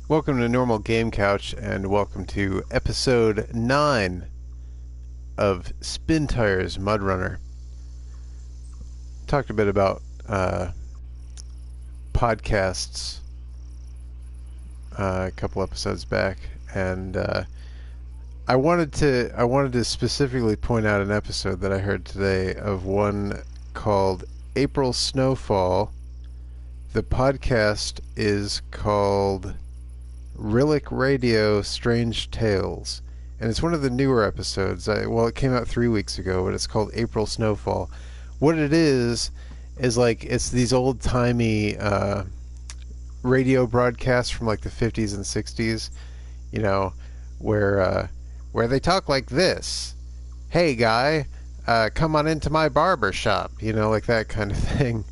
Welcome to Normal Game Couch, and welcome to episode 9 of Spintires Mudrunner. Talked a bit about podcasts a couple episodes back, and I wanted to specifically point out an episode that I heard today of one called April Snowfall. The podcast is called Rillick Radio Strange Tales, and it's one of the newer episodes. It came out 3 weeks ago, but it's called April Snowfall. What it is like it's these old-timey radio broadcasts from like the 50s and 60s, you know, where they talk like this. Hey guy, come on into my barber shop, you know, like that kind of thing.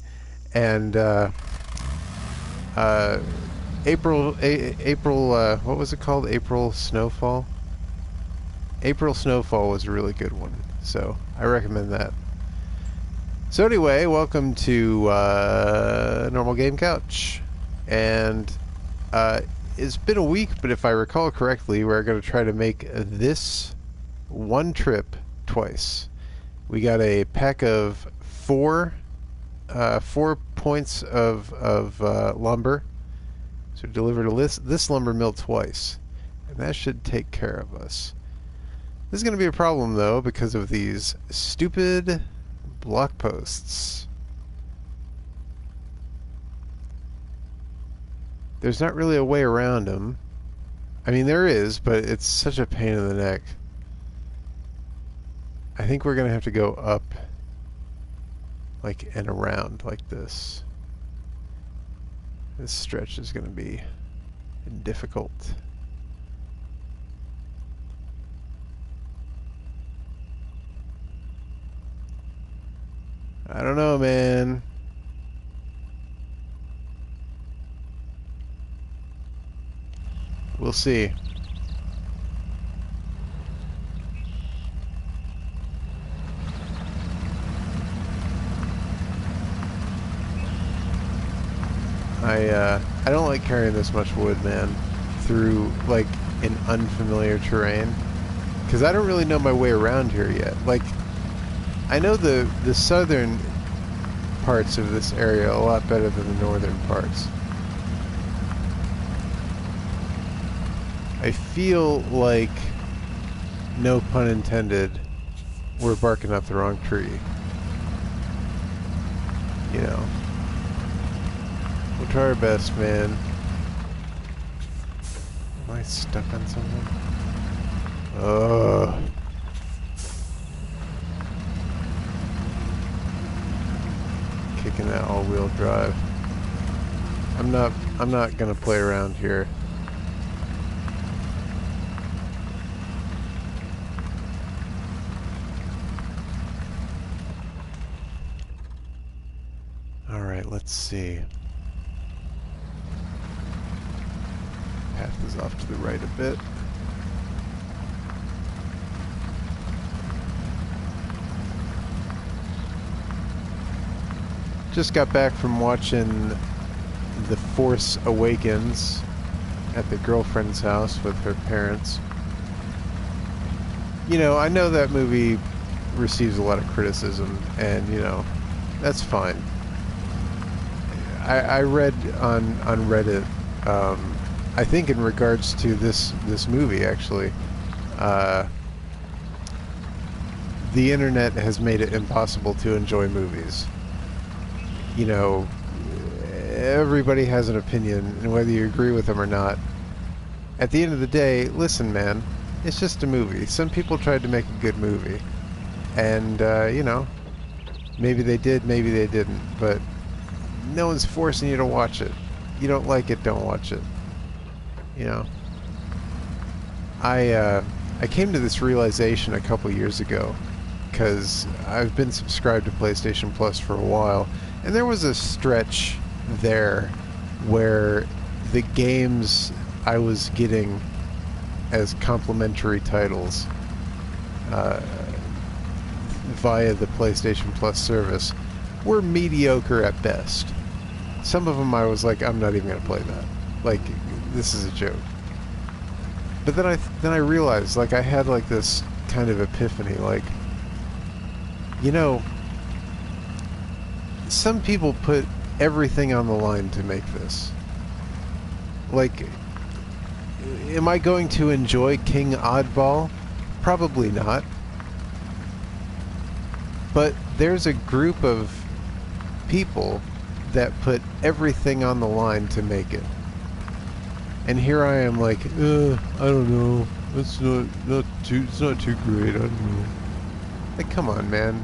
And April, what was it called? April Snowfall? April Snowfall was a really good one, so I recommend that. So anyway, welcome to Normal Game Couch. And it's been a week, but if I recall correctly, we're going to try to make this one trip twice. We got a pack of four points of lumber. So deliver to this lumber mill twice, and that should take care of us. This is going to be a problem, though, because of these stupid block posts. There's not really a way around them. I mean, there is, but it's such a pain in the neck. I think we're going to have to go up, like, and around like this. This stretch is going to be difficult. I don't know, man. We'll see. I don't like carrying this much wood, man, through like an unfamiliar terrain, because I don't really know my way around here yet. Like, I know the southern parts of this area a lot better than the northern parts. I feel like, no pun intended, we're barking up the wrong tree. You know. We'll try our best, man. Am I stuck on something? Ugh. Kicking that all-wheel drive. I'm not gonna play around here. Alright, let's see. Path is off to the right a bit. Just got back from watching The Force Awakens at the girlfriend's house with her parents. You know, I know that movie receives a lot of criticism, and, you know, that's fine. I read on Reddit, I think in regards to this movie, actually, the internet has made it impossible to enjoy movies. You know, everybody has an opinion, and whether you agree with them or not, at the end of the day, listen, man, it's just a movie. Some people tried to make a good movie, and, you know, maybe they did, maybe they didn't, but no one's forcing you to watch it. You don't like it, don't watch it. You know, I came to this realization a couple years ago, because I've been subscribed to PlayStation Plus for a while, and there was a stretch there where the games I was getting as complimentary titles via the PlayStation Plus service were mediocre at best. Some of them I was like, I'm not even going to play that. Like, this is a joke. But then I realized, like, I had like this kind of epiphany, like, you know, some people put everything on the line to make this. Like, am I going to enjoy King Oddball? Probably not. But there's a group of people that put everything on the line to make it. And here I am like, I don't know. It's not too great. I don't know. Like, come on, man.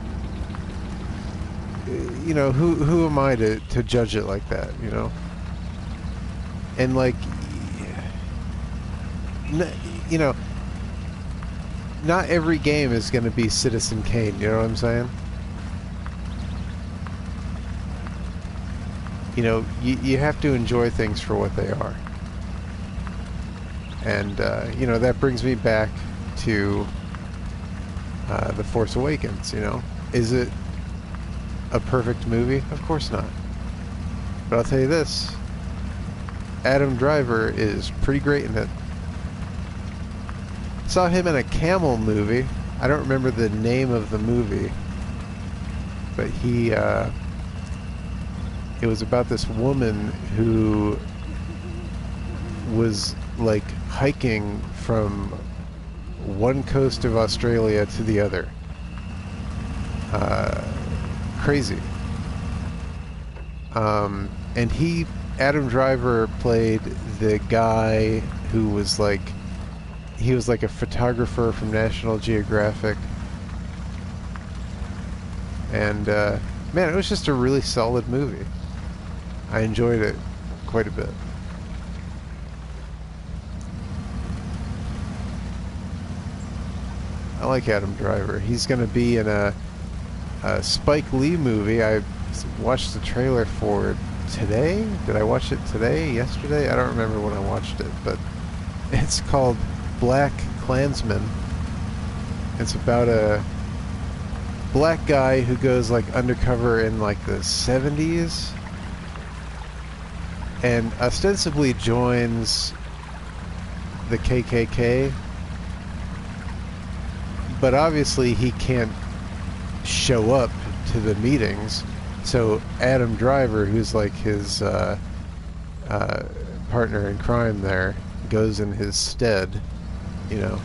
You know, who am I to judge it like that, you know? And like, you know, not every game is going to be Citizen Kane, you know what I'm saying? You know, you have to enjoy things for what they are. And, you know, that brings me back to The Force Awakens, you know? Is it a perfect movie? Of course not. But I'll tell you this. Adam Driver is pretty great in it. Saw him in a camel movie. I don't remember the name of the movie. But he, it was about this woman who was like hiking from one coast of Australia to the other. Crazy. And Adam Driver played the guy who was like, he was like a photographer from National Geographic. And, man, it was just a really solid movie. I enjoyed it quite a bit. I like Adam Driver. He's going to be in a Spike Lee movie. I watched the trailer for it today. Did I watch it today? Yesterday? I don't remember when I watched it, but it's called Black Klansman. It's about a black guy who goes like undercover in like the 70s and ostensibly joins the KKK, but obviously he can't show up to the meetings, so Adam Driver, who's like his partner in crime there, goes in his stead, you know.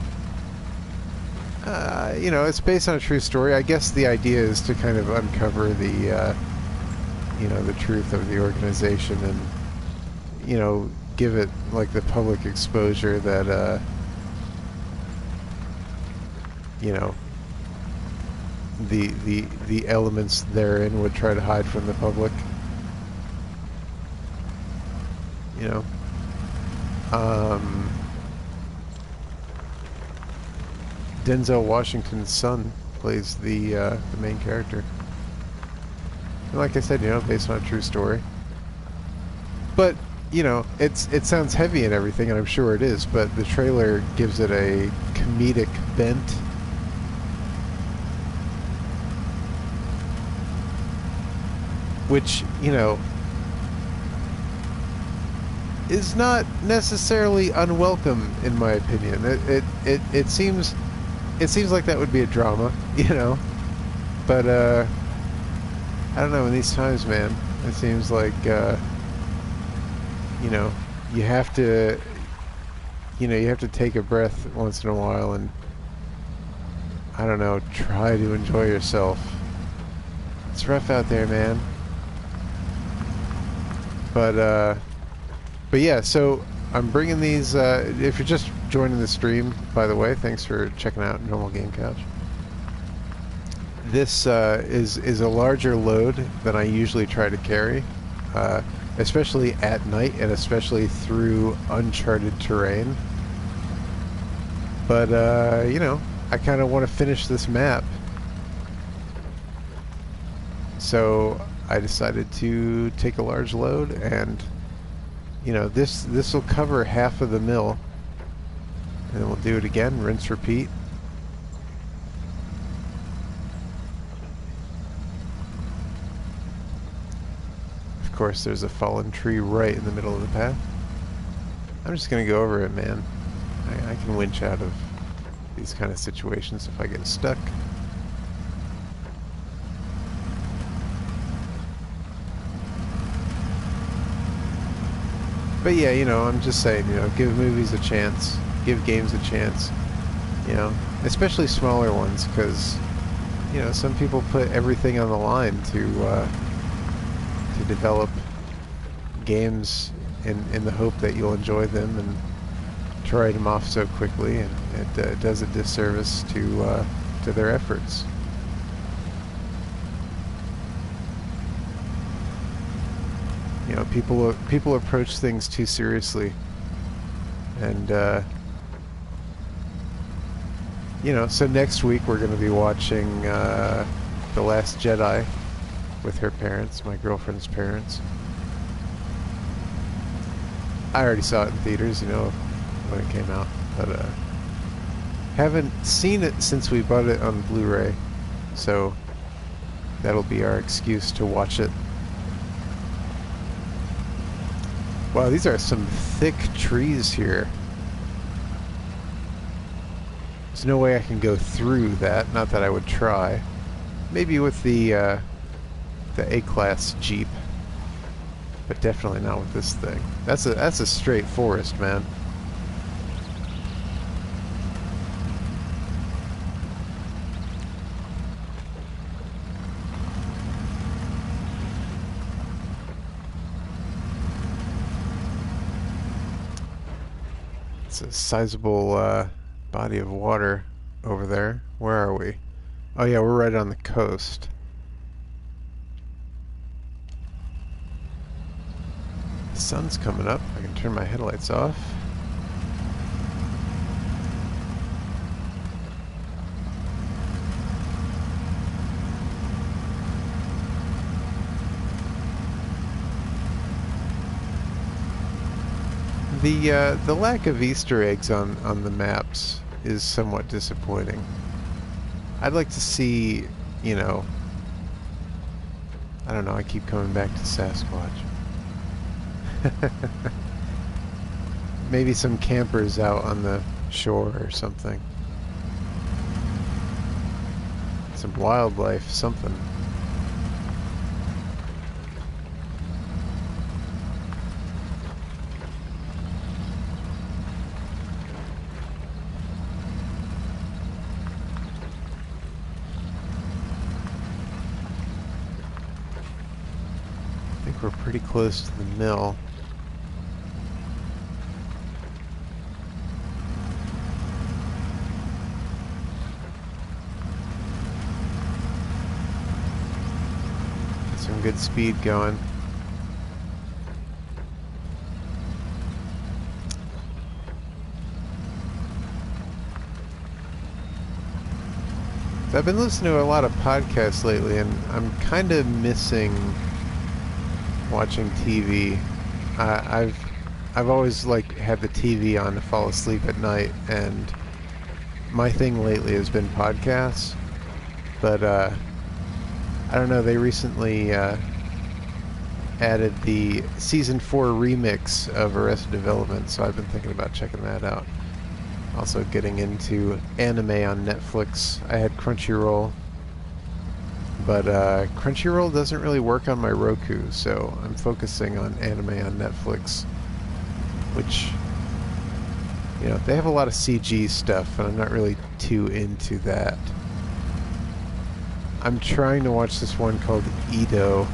You know, it's based on a true story. I guess the idea is to kind of uncover the, you know, the truth of the organization and, you know, give it like the public exposure that, you know, the elements therein would try to hide from the public. You know, Denzel Washington's son plays the main character. And like I said, you know, based on a true story. But you know, it sounds heavy and everything, and I'm sure it is. But the trailer gives it a comedic bent. Which, you know, is not necessarily unwelcome in my opinion. It seems like that would be a drama, you know. But I don't know, in these times, man, it seems like you know, you have to take a breath once in a while and, I don't know, try to enjoy yourself. It's rough out there, man. But yeah, so I'm bringing these, if you're just joining the stream, by the way, thanks for checking out Normal Game Couch. This is a larger load than I usually try to carry, especially at night and especially through uncharted terrain. But, you know, I kind of want to finish this map. So I decided to take a large load, and you know, this will cover half of the mill, and then we'll do it again, rinse, repeat. Of course, there's a fallen tree right in the middle of the path. I'm just gonna go over it, man. I can winch out of these kind of situations if I get stuck. But yeah, you know, I'm just saying, you know, give movies a chance, give games a chance, you know, especially smaller ones, because, you know, some people put everything on the line to develop games in the hope that you'll enjoy them, and to write them off so quickly, and it does a disservice to their efforts. You know, people approach things too seriously, and you know. So next week we're going to be watching The Last Jedi with her parents, my girlfriend's parents. I already saw it in theaters, you know, when it came out, but haven't seen it since we bought it on Blu-ray, so that'll be our excuse to watch it. Wow, these are some thick trees here. There's no way I can go through that, not that I would try. Maybe with the A-Class Jeep, but definitely not with this thing. That's a straight forest, man. It's a sizable body of water over there. Where are we? Oh yeah, we're right on the coast. The sun's coming up. I can turn my headlights off. The lack of Easter eggs on the maps is somewhat disappointing. I'd like to see, you know, I don't know, I keep coming back to Sasquatch. Maybe some campers out on the shore or something. Some wildlife, something. I think we're pretty close to the mill. Some good speed going. I've been listening to a lot of podcasts lately, and I'm kind of missing watching TV. I've always like had the TV on to fall asleep at night, and my thing lately has been podcasts. But I don't know, they recently added the Season 4 remix of Arrested Development, so I've been thinking about checking that out. Also getting into anime on Netflix. I had Crunchyroll, but Crunchyroll doesn't really work on my Roku, so I'm focusing on anime on Netflix, which, you know, they have a lot of CG stuff, and I'm not really too into that. I'm trying to watch this one called Edo,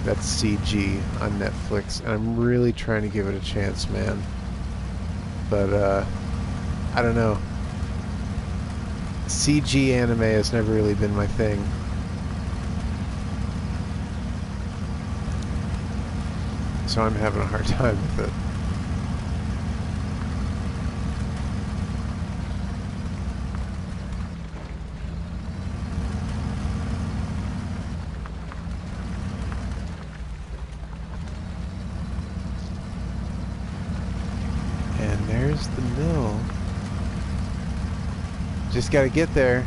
that's CG on Netflix, and I'm really trying to give it a chance, man. But I don't know. CG anime has never really been my thing. So I'm having a hard time with it. And there's the mill. Just gotta get there.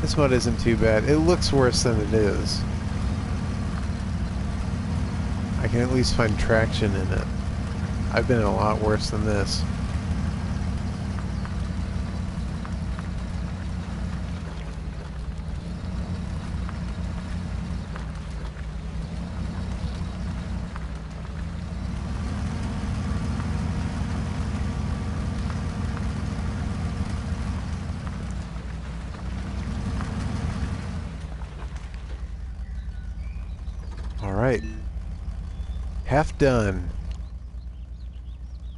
This mud isn't too bad. It looks worse than it is. can at least find traction in it. I've been in a lot worse than this. Alright. Half done.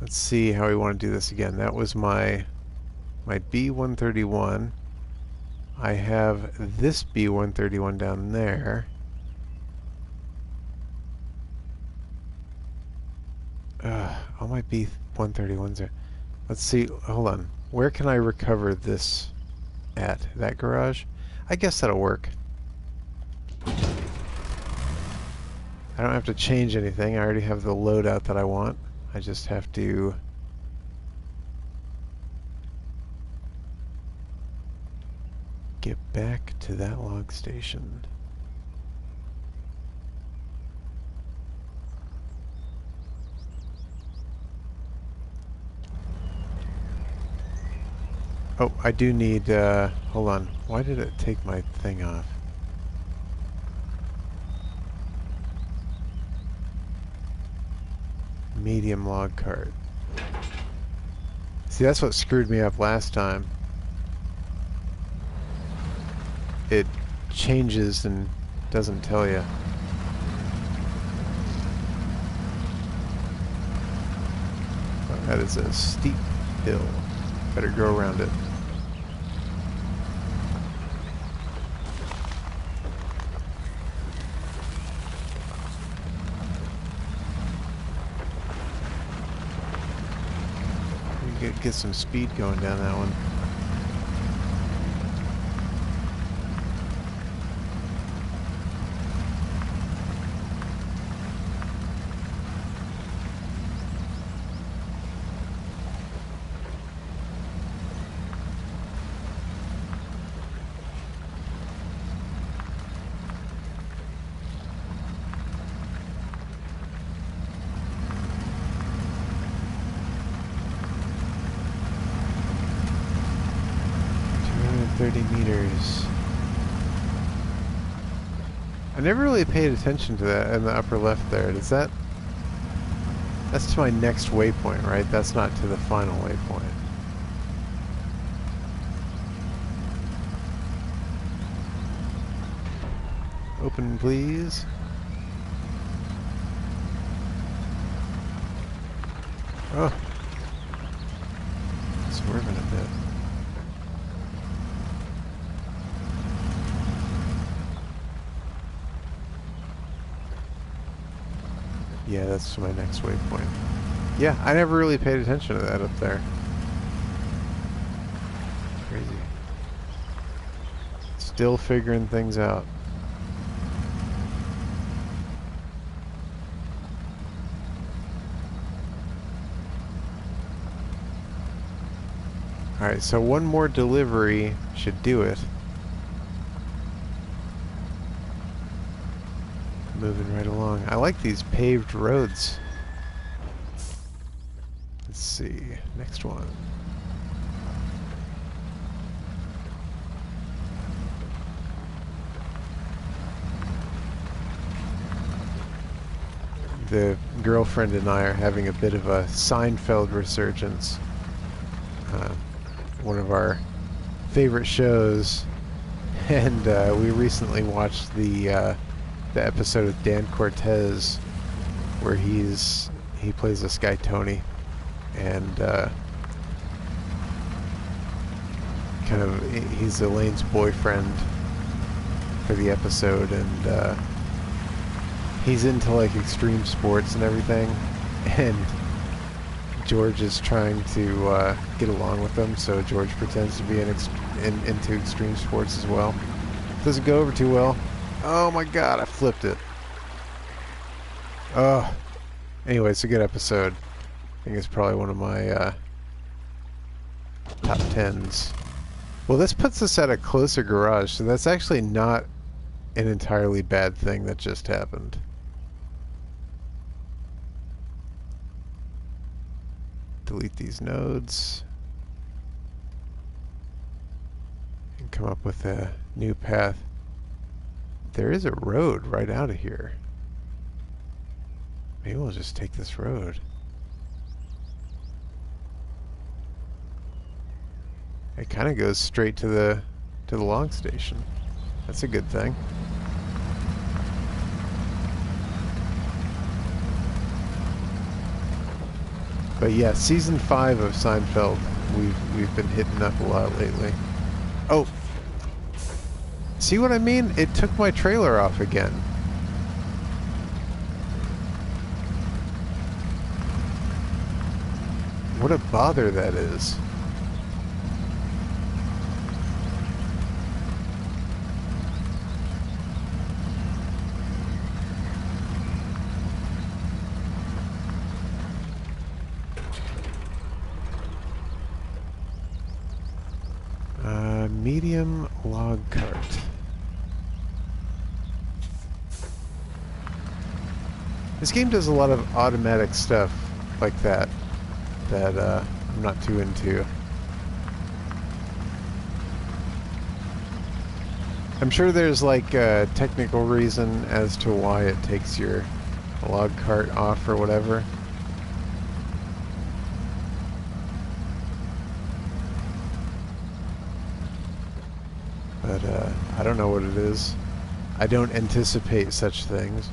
Let's see how we want to do this again. That was my B-131. I have this B-131 down there. All my B-131s are... Let's see, hold on. Where can I recover this at? That garage? I guess that'll work. I don't have to change anything. I already have the loadout that I want. I just have to get back to that log station. Oh, I do need, hold on. Why did it take my thing off? Medium log cart. See, that's what screwed me up last time. It changes and doesn't tell you. Oh, that is a steep hill. Better go around it. Get some speed going down that one. Meters. I never really paid attention to that in the upper left there. Does that... That's to my next waypoint, right? That's not to the final waypoint. Open, please. Oh. Swerving a bit. Yeah, that's my next waypoint. Yeah, I never really paid attention to that up there. Crazy. Still figuring things out. Alright, so one more delivery should do it. Moving right along. I like these paved roads. Let's see. Next one. The girlfriend and I are having a bit of a Seinfeld resurgence. One of our favorite shows. And we recently watched the episode of Dan Cortez where he plays this guy Tony, and kind of he's Elaine's boyfriend for the episode, and he's into like extreme sports and everything, and George is trying to get along with them, so George pretends to be into extreme sports as well. Doesn't go over too well. Oh my god, I flipped it. Oh. Anyway, it's a good episode. I think it's probably one of my top 10s. Well, this puts us at a closer garage, so that's actually not an entirely bad thing that just happened. delete these nodes and come up with a new path. There is a road right out of here. Maybe we'll just take this road. It kind of goes straight to the long station. That's a good thing. But yeah, season 5 of Seinfeld, we've been hitting up a lot lately. Oh, see what I mean? It took my trailer off again. What a bother that is. Medium log cart. This game does a lot of automatic stuff like that I'm not too into. I'm sure there's like a technical reason as to why it takes your log cart off or whatever. But I don't know what it is. I don't anticipate such things.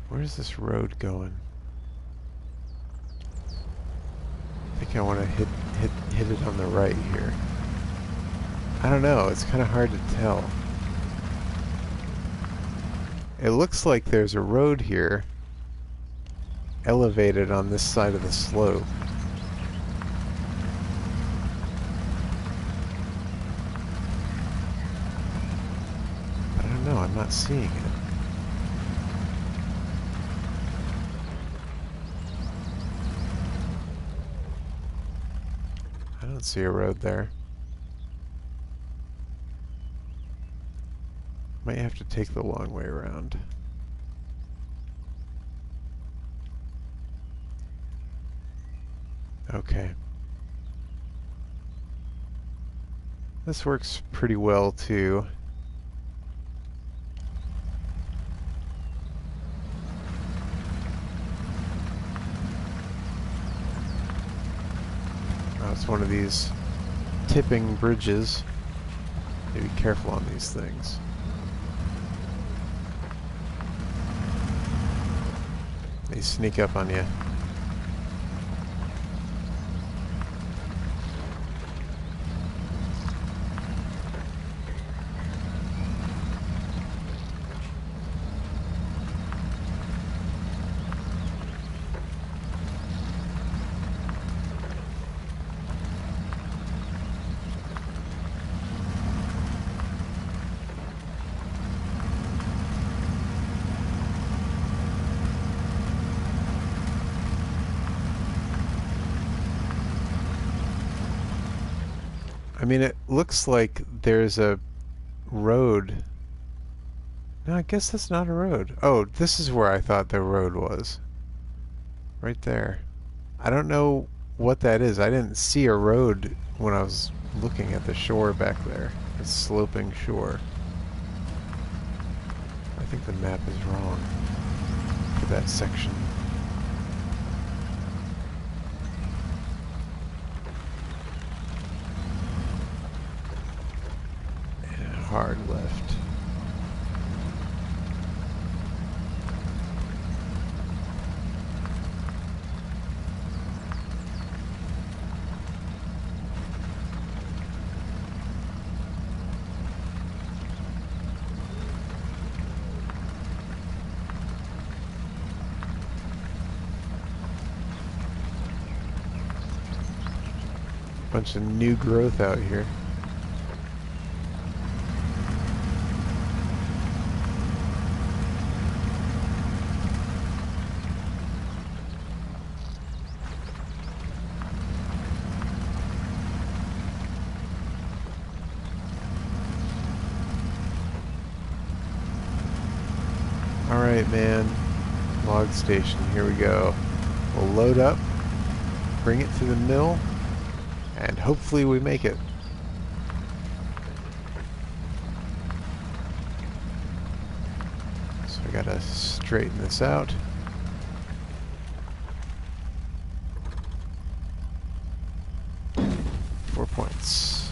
Where's this road going? I think I want to hit it on the right here. I don't know, it's kind of hard to tell. It looks like there's a road here elevated on this side of the slope. But I don't know, I'm not seeing it. I don't see a road there. Might have to take the long way around. Okay. This works pretty well too. Oh, it's one of these tipping bridges. You be careful on these things. They sneak up on you. I mean, it looks like there's a road. No, I guess that's not a road. Oh, this is where I thought the road was. Right there. I don't know what that is. I didn't see a road when I was looking at the shore back there. The sloping shore. I think the map is wrong for that section. Hard left. Bunch of new growth out here. Alright, man. Log station, here we go. We'll load up, bring it to the mill, and hopefully we make it. So I gotta straighten this out. Points.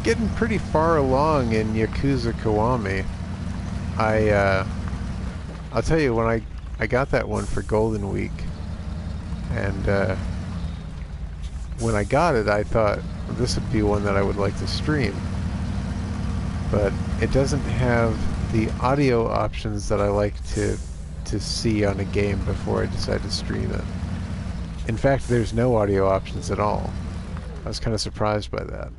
Getting pretty far along in Yakuza Kiwami. I'll tell you, when I got that one for Golden Week, and when I got it, I thought this would be one that I would like to stream, but it doesn't have the audio options that I like to see on a game before I decide to stream it. In fact, there's no audio options at all. I was kind of surprised by that.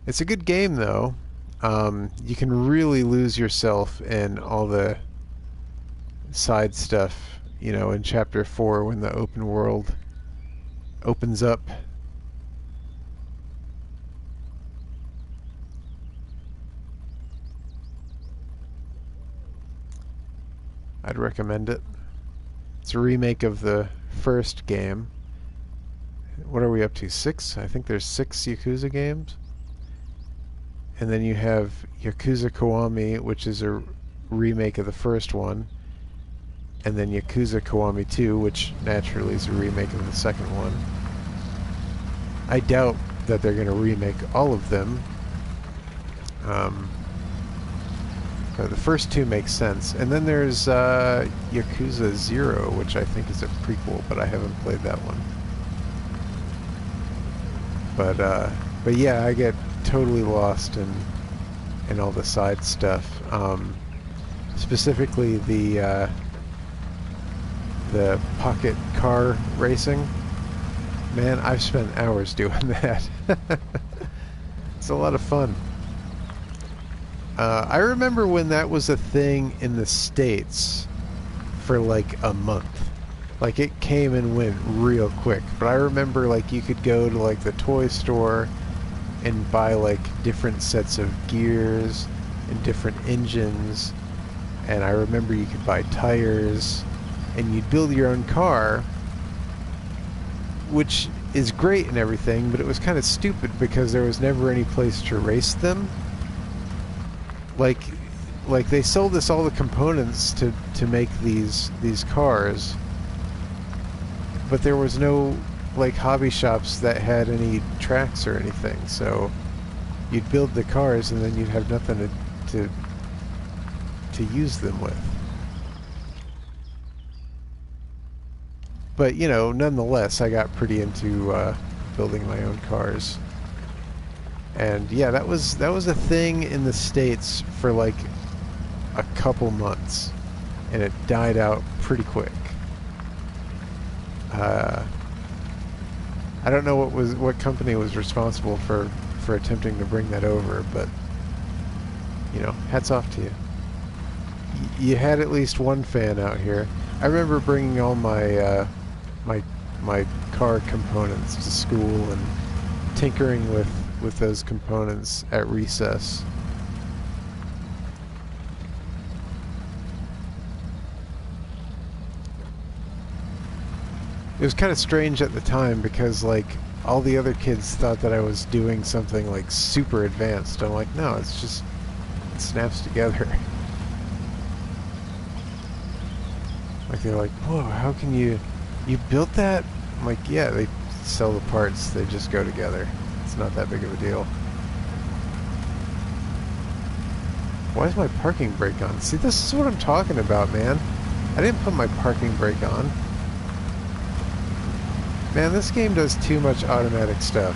It's a good game, though. You can really lose yourself in all the side stuff, you know, in Chapter 4 when the open world opens up. I'd recommend it. It's a remake of the first game. What are we up to? 6? I think there's 6 Yakuza games. And then you have Yakuza Kiwami, which is a remake of the first one. And then Yakuza Kiwami 2, which naturally is a remake of the second one. I doubt that they're going to remake all of them. The first 2 make sense. And then there's Yakuza 0, which I think is a prequel, but I haven't played that one. But yeah, I get totally lost in all the side stuff. Specifically the pocket car racing. Man, I've spent hours doing that. It's a lot of fun. I remember when that was a thing in the States for like a month. Like, it came and went real quick. But I remember, like, you could go to like the toy store and buy like different sets of gears and different engines. And I remember you could buy tires and you'd build your own car, which is great and everything, but it was kind of stupid because there was never any place to race them. Like they sold us all the components to make these cars, but there was no like hobby shops that had any tracks or anything. So you'd build the cars and then you'd have nothing to use them with. But you know, nonetheless, I got pretty into building my own cars. And yeah, that was a thing in the States for like a couple months, and it died out pretty quick. I don't know what company was responsible for attempting to bring that over, but you know, hats off to you. You had at least one fan out here. I remember bringing all my my car components to school and tinkering with those components at recess. It was kind of strange at the time because like all the other kids thought that I was doing something like super advanced. I'm like, no, it's just, it snaps together. Like, they're like, whoa, how can you built that? I'm like, yeah, they sell the parts, they just go together. It's not that big of a deal. Why is my parking brake on? See, this is what I'm talking about, man. I didn't put my parking brake on. Man, this game does too much automatic stuff.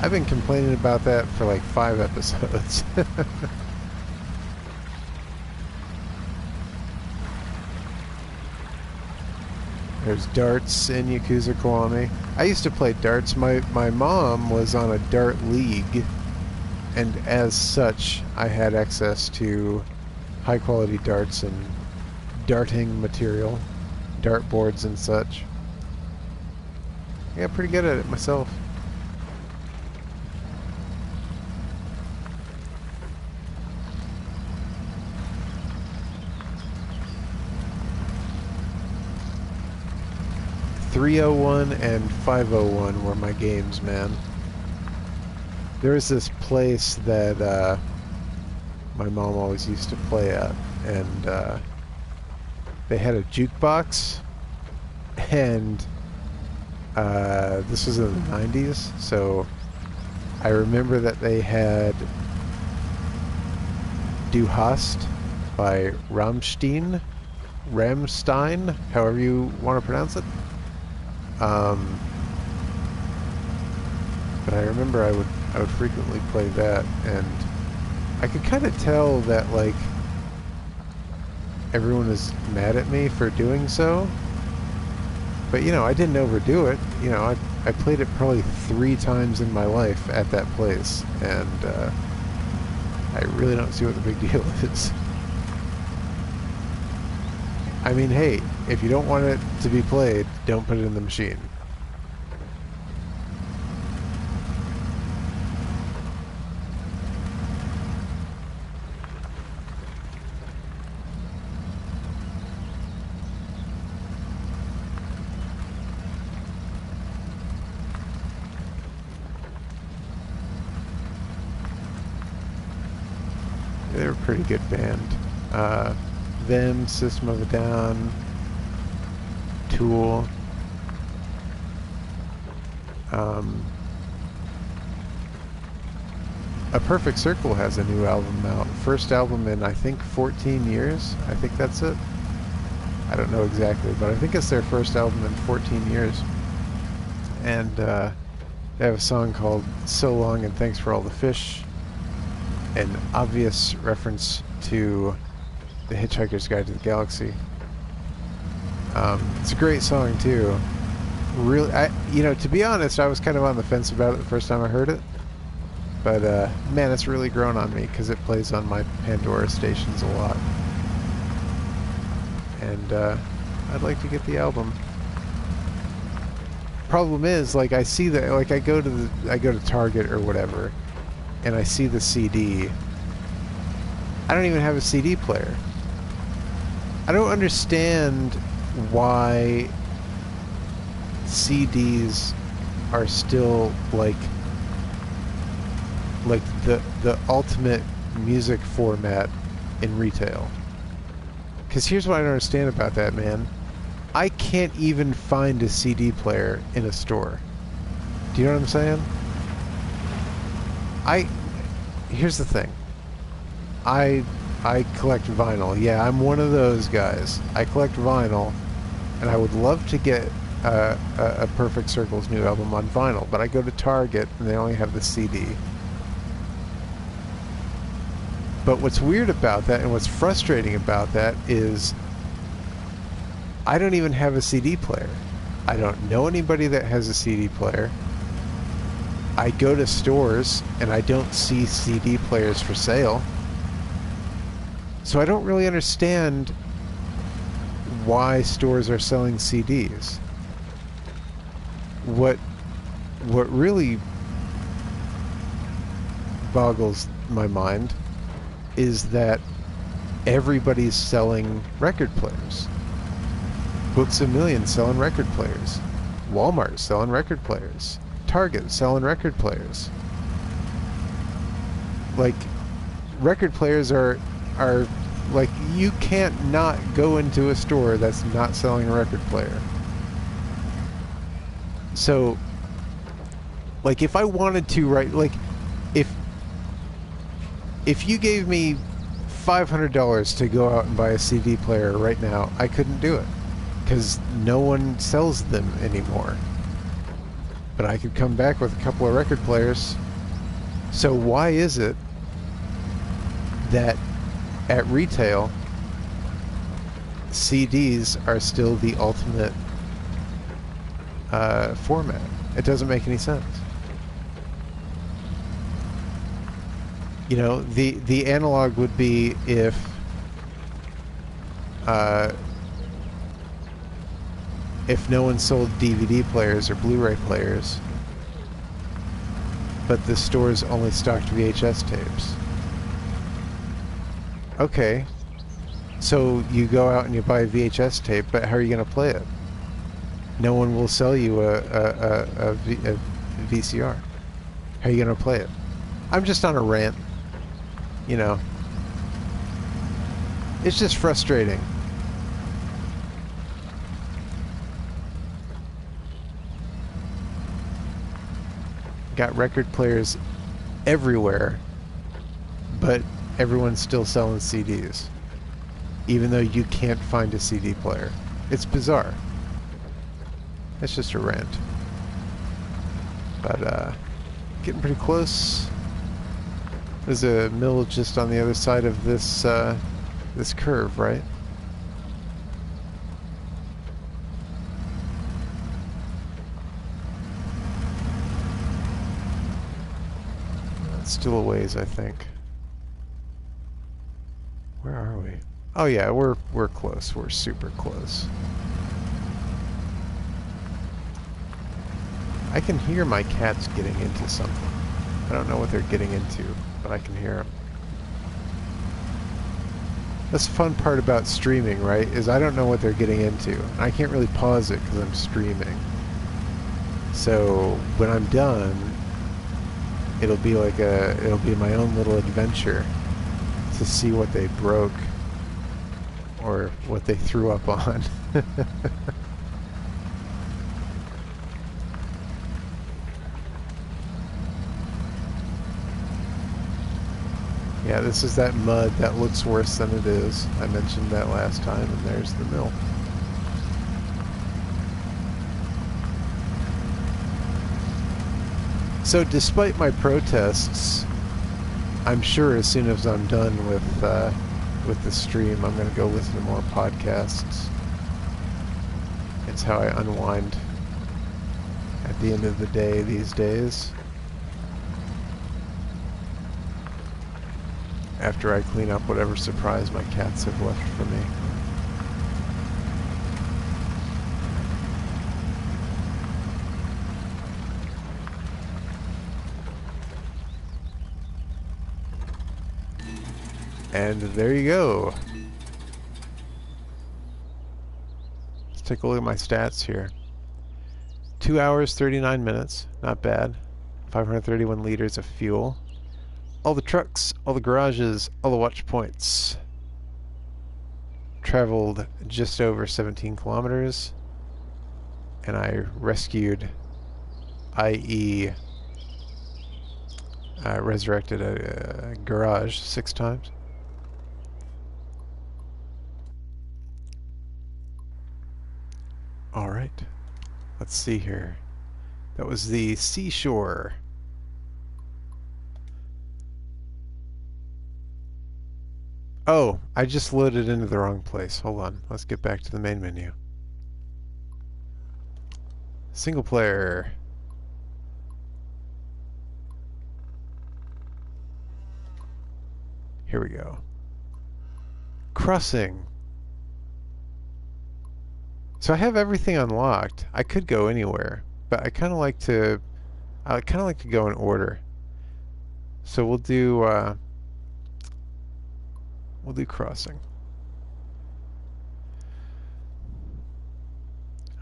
I've been complaining about that for like 5 episodes. There's darts in Yakuza Kiwami. I used to play darts. My mom was on a dart league, and as such, I had access to high quality darts and darting material, dart boards and such. I got pretty good at it myself. .301 and 501 were my games, man. There was this place that my mom always used to play at, and they had a jukebox, and this was in the 90s, so I remember that they had Du Hast by Rammstein, however you want to pronounce it. But I remember I would frequently play that, and I could kind of tell that, like, everyone was mad at me for doing so. But, you know, I didn't overdo it. You know, I played it probably 3 times in my life at that place, and I really don't see what the big deal is. I mean, hey, if you don't want it to be played, don't put it in the machine. They're a pretty good band. Them, System of a Down, Tool. A Perfect Circle has a new album out. First album in, I think, 14 years. I think that's it. I don't know exactly, but I think it's their first album in 14 years. And they have a song called So Long and Thanks for All the Fish. An obvious reference to The Hitchhiker's Guide to the Galaxy. It's a great song too. Really, you know, to be honest, I was kind of on the fence about it the first time I heard it, but man, it's really grown on me because it plays on my Pandora stations a lot, and I'd like to get the album. Problem is, like, I see that, like, I go to Target or whatever, and I see the CD. I don't even have a CD player. I don't understand why CDs are still like the ultimate music format in retail. Because here's what I don't understand about that, man. I can't even find a CD player in a store. Do you know what I'm saying? Here's the thing. I collect vinyl. Yeah, I'm one of those guys. I collect vinyl, and I would love to get a Perfect Circle's new album on vinyl, but I go to Target and they only have the CD. But what's weird about that, and what's frustrating about that, is I don't even have a CD player. I don't know anybody that has a CD player. I go to stores and I don't see CD players for sale. So I don't really understand why stores are selling CDs. What really boggles my mind is that everybody's selling record players. Books A Million selling record players. Walmart selling record players. Target selling record players. Like, record players are like, you can't not go into a store that's not selling a record player. So, like, if I wanted to, right, like, if you gave me $500 to go out and buy a CD player right now, I couldn't do it because no one sells them anymore. But I could come back with a couple of record players. So why is it that at retail CDs are still the ultimate format? It doesn't make any sense. You know, the analog would be if if no one sold DVD players or Blu-ray players, but the stores only stocked VHS tapes. Okay, so you go out and you buy a VHS tape, but how are you going to play it? No one will sell you a VCR. How are you going to play it? I'm just on a rant. You know, it's just frustrating. Got record players everywhere, but everyone's still selling CDs, even though you can't find a CD player. It's bizarre. It's just a rant. But, getting pretty close. There's a mill just on the other side of this, this curve, right? It's still a ways, I think. Where are we? Oh yeah, we're close. We're super close. I can hear my cats getting into something. I don't know what they're getting into, but I can hear them. That's the fun part about streaming, right? Is I don't know what they're getting into. I can't really pause it because I'm streaming. So when I'm done, it'll be like it'll be my own little adventure to see what they broke or what they threw up on. Yeah, this is that mud that looks worse than it is. I mentioned that last time, and there's the mill. So despite my protests, I'm sure as soon as I'm done with the stream, I'm going to go listen to more podcasts. It's how I unwind at the end of the day these days. After I clean up whatever surprise my cats have left for me. And there you go. Let's take a look at my stats here. 2 hours, 39 minutes. Not bad. 531 liters of fuel. All the trucks, all the garages, all the watch points. Traveled just over 17 kilometers. And I rescued, i.e. resurrected a garage 6 times. Alright. Let's see here. That was the seashore. Oh, I just loaded into the wrong place. Hold on. Let's get back to the main menu. Single player. Here we go. Crossing. So I have everything unlocked. I could go anywhere, but I kind of like to go in order. So we'll do crossing.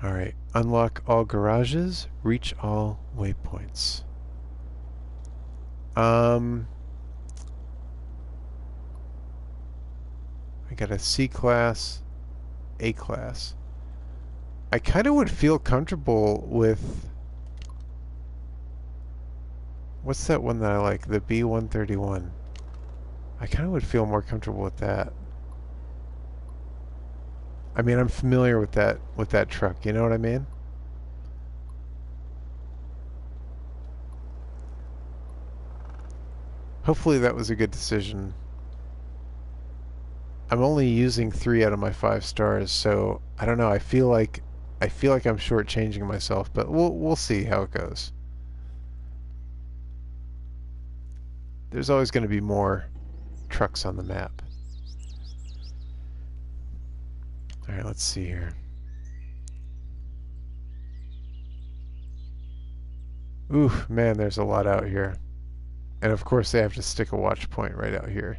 Alright, unlock all garages, reach all waypoints. I got a C class, A class. I kind of would feel comfortable with... What's that one that I like? The B131. I kind of would feel more comfortable with that. I mean, I'm familiar with that truck, you know what I mean? Hopefully that was a good decision. I'm only using 3 out of my 5 stars, so I don't know. I feel like I'm shortchanging myself, but we'll see how it goes. There's always going to be more trucks on the map. Alright, let's see here. Ooh, man, there's a lot out here. And of course they have to stick a watch point right out here.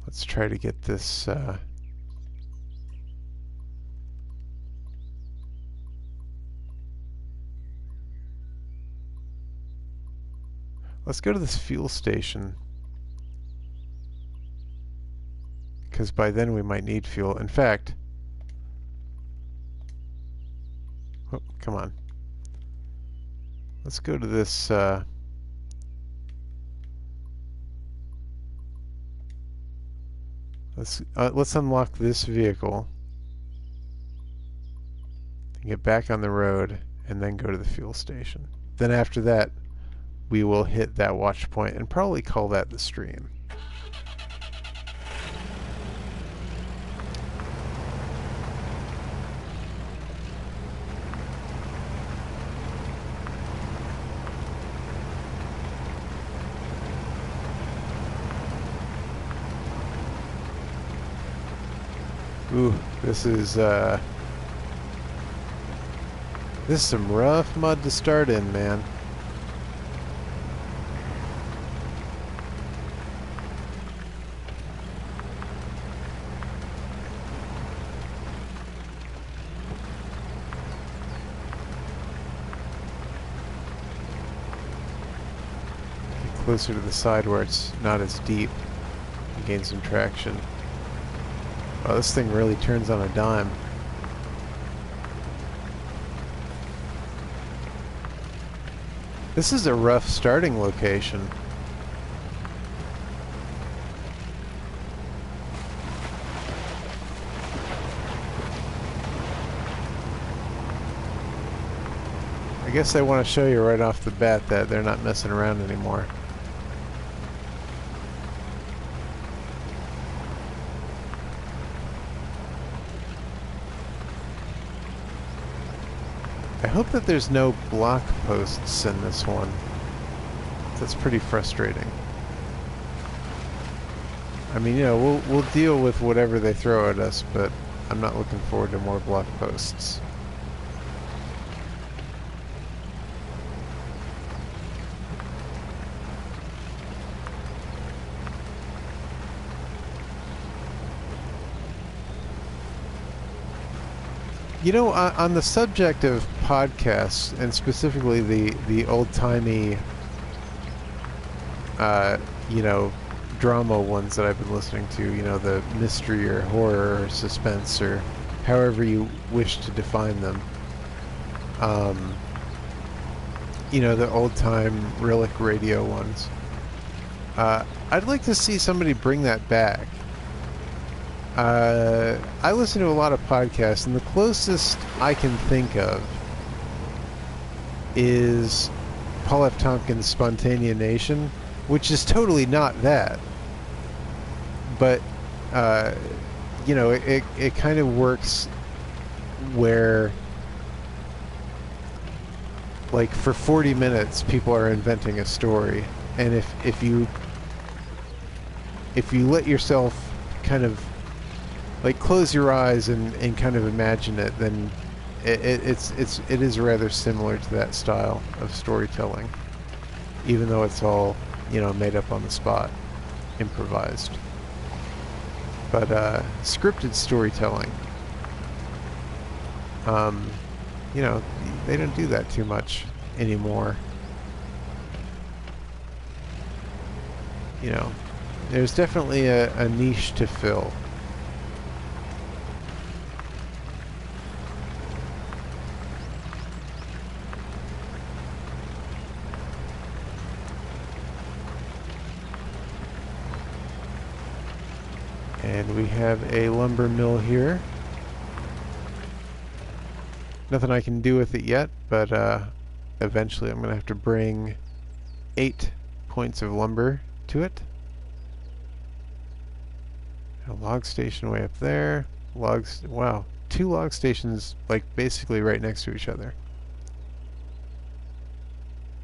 Let's try to get this let's go to this fuel station, because by then we might need fuel. In fact, oh, come on. Let's go to this let's unlock this vehicle and get back on the road and then go to the fuel station. Then after that, we will hit that watch point and probably call that the stream. Ooh, this is some rough mud to start in, man. Get closer to the side where it's not as deep and gain some traction. Wow, this thing really turns on a dime. This is a rough starting location. I guess I want to show you right off the bat that they're not messing around anymore. I hope that there's no block posts in this one. That's pretty frustrating. I mean, you know, we'll deal with whatever they throw at us, but I'm not looking forward to more block posts. You know, on the subject of podcasts, and specifically the old-timey, you know, drama ones that I've been listening to, you know, the mystery or horror or suspense or however you wish to define them. You know, the old-time Relic Radio ones. I'd like to see somebody bring that back. I listen to a lot of podcasts, and the closest I can think of is Paul F. Tompkins' Spontanea Nation, which is totally not that. But, you know, it kind of works where, like, for 40 minutes, people are inventing a story. And if you let yourself kind of like close your eyes and kind of imagine it, then it is rather similar to that style of storytelling, even though it's all, you know, made up on the spot, improvised. But scripted storytelling, you know, they don't do that too much anymore. You know, there's definitely a niche to fill. And we have a lumber mill here. Nothing I can do with it yet, but eventually I'm going to have to bring 8 points of lumber to it. A log station way up there. Logs, wow, two log stations, like, basically right next to each other.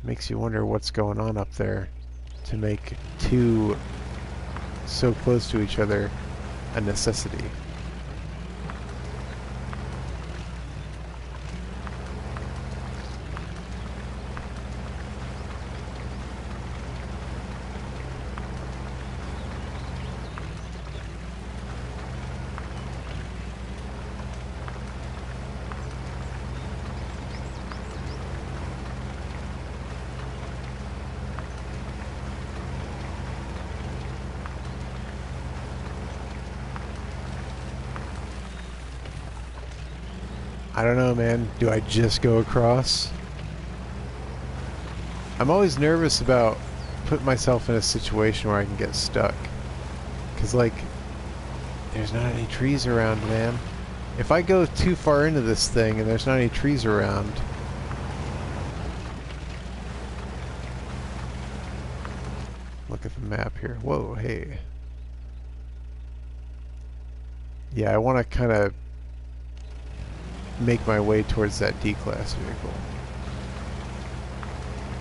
Makes you wonder what's going on up there to make two so close to each other a necessity. I don't know, man. Do I just go across? I'm always nervous about putting myself in a situation where I can get stuck. Because, like, there's not any trees around, man. If I go too far into this thing and there's not any trees around... Look at the map here. Whoa, hey. Yeah, I want to kind of make my way towards that D-class vehicle.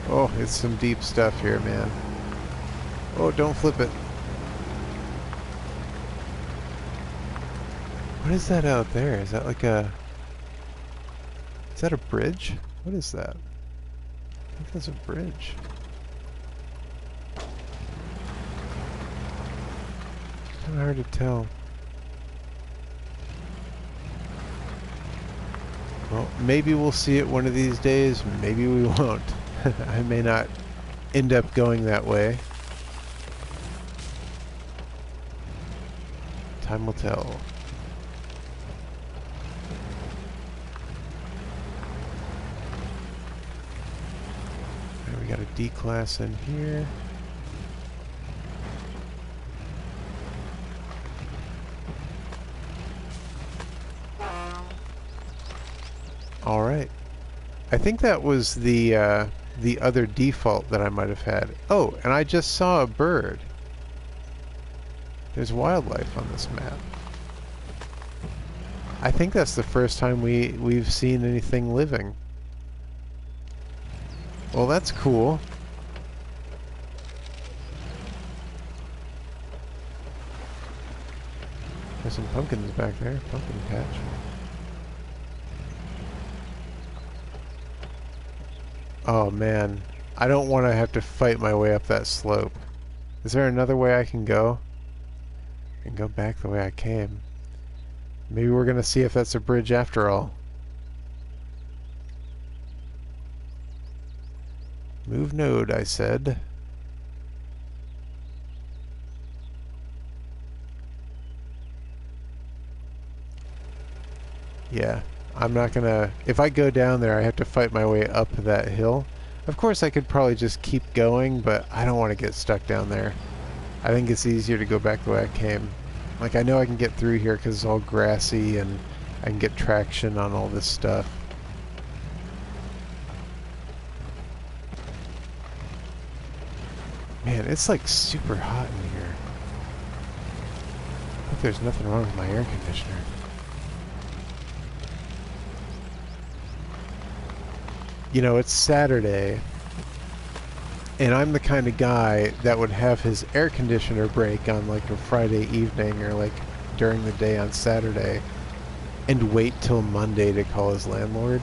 Oh, it's some deep stuff here, man. Oh, don't flip it. What is that out there? Is that like a... Is that a bridge? What is that? I think that's a bridge. It's kind of hard to tell. Well, maybe we'll see it one of these days, maybe we won't. I may not end up going that way. Time will tell. Right, we got a D-class in here. Alright. I think that was the other default that I might have had. Oh, and I just saw a bird. There's wildlife on this map. I think that's the first time we've seen anything living. Well, that's cool. There's some pumpkins back there. Pumpkin patch. Oh man, I don't want to have to fight my way up that slope. Is there another way I can go? I can go back the way I came. Maybe we're gonna see if that's a bridge after all. Move node, I said. Yeah. I'm not gonna... If I go down there, I have to fight my way up that hill. Of course, I could probably just keep going, but I don't want to get stuck down there. I think it's easier to go back the way I came. Like, I know I can get through here because it's all grassy and I can get traction on all this stuff. Man, it's like super hot in here. I hope there's nothing wrong with my air conditioner. You know, it's Saturday, and I'm the kind of guy that would have his air conditioner break on like a Friday evening or like during the day on Saturday and wait till Monday to call his landlord.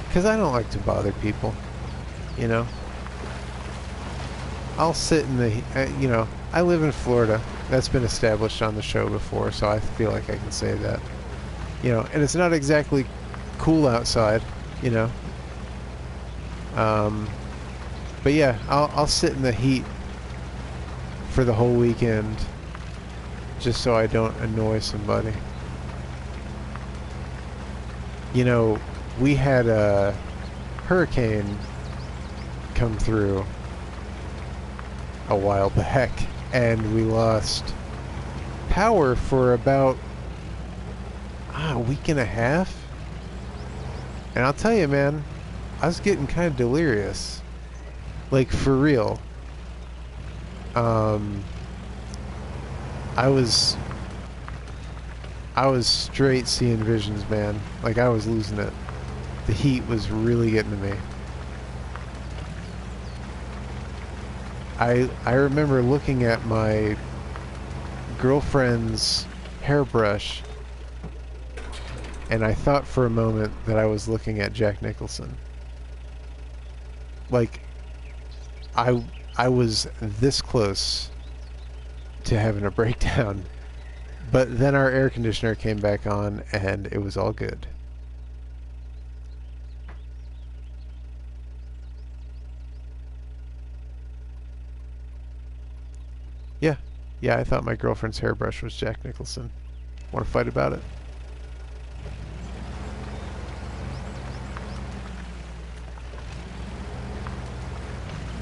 Because I don't like to bother people, you know. I'll sit in the, you know, I live in Florida. That's been established on the show before, so I feel like I can say that. You know, and it's not exactly cool outside, you know. But yeah, I'll sit in the heat for the whole weekend just so I don't annoy somebody. You know, we had a hurricane come through a while back and we lost power for about a week and a half. And I'll tell you, man, I was getting kind of delirious. Like, for real. I I was straight seeing visions, man. Like, I was losing it. The heat was really getting to me. I remember looking at my girlfriend's hairbrush, and I thought for a moment that I was looking at Jack Nicholson. Like, I was this close to having a breakdown. But then our air conditioner came back on, and it was all good. Yeah. Yeah, I thought my girlfriend's hairbrush was Jack Nicholson. Want to fight about it?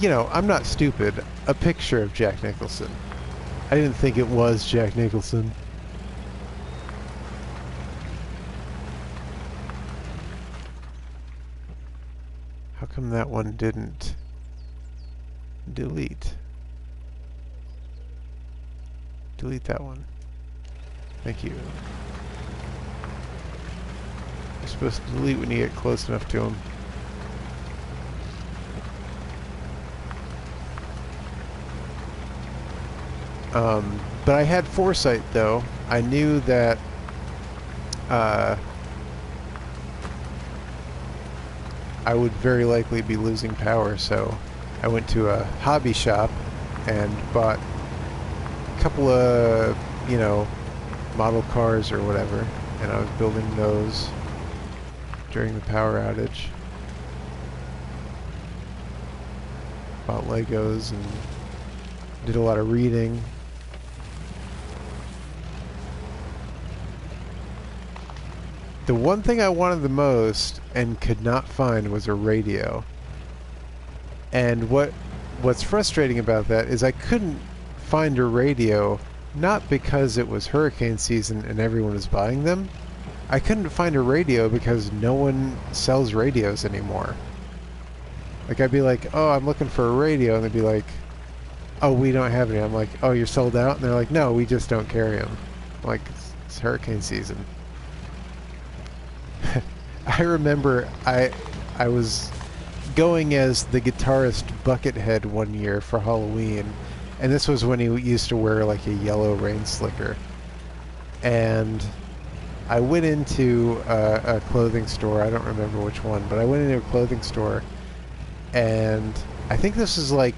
You know, I'm not stupid. A picture of Jack Nicholson. I didn't think it was Jack Nicholson. How come that one didn't delete? Delete that one. Thank you. You're supposed to delete when you get close enough to him. But I had foresight, though. I knew that I would very likely be losing power, so I went to a hobby shop and bought a couple of, you know, model cars or whatever, and I was building those during the power outage. Bought Legos and did a lot of reading. The one thing I wanted the most and could not find was a radio. And what's frustrating about that is I couldn't find a radio, not because it was hurricane season and everyone was buying them. I couldn't find a radio because no one sells radios anymore. Like, I'd be like, oh, I'm looking for a radio, and they'd be like, oh, we don't have any. I'm like, oh, you're sold out? And they're like, no, we just don't carry them. I'm like, it's hurricane season. I remember I was going as the guitarist Buckethead one year for Halloween, and this was when he used to wear like a yellow rain slicker. And I went into a clothing store, I don't remember which one, but I went into a clothing store, and I think this is like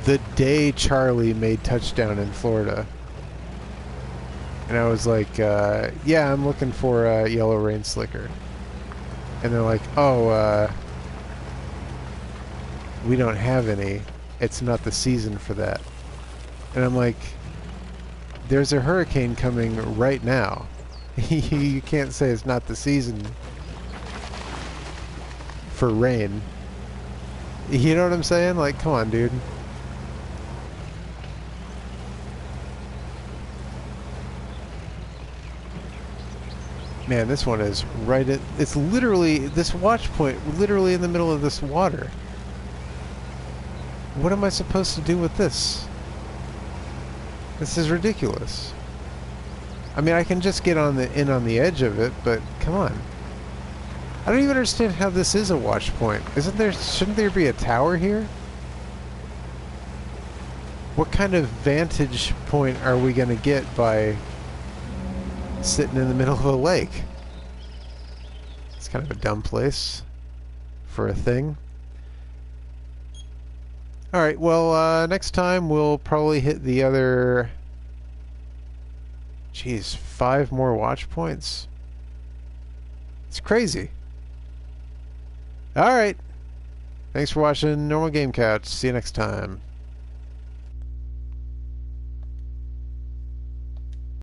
the day Charlie made touchdown in Florida. And I was like, yeah, I'm looking for a yellow rain slicker. And they're like, oh, we don't have any. It's not the season for that. And I'm like, there's a hurricane coming right now. You can't say it's not the season for rain. You know what I'm saying? Like, come on, dude. Man, this one is right at... It's literally... This watch point, literally in the middle of this water. What am I supposed to do with this? This is ridiculous. I mean, I can just get on the edge of it, but come on. I don't even understand how this is a watch point. Shouldn't there be a tower here? What kind of vantage point are we going to get by sitting in the middle of a lake? It's kind of a dumb place for a thing. Alright, well, next time we'll probably hit the other... Jeez, 5 more watch points? It's crazy. Alright. Thanks for watching Normal Game Couch. See you next time.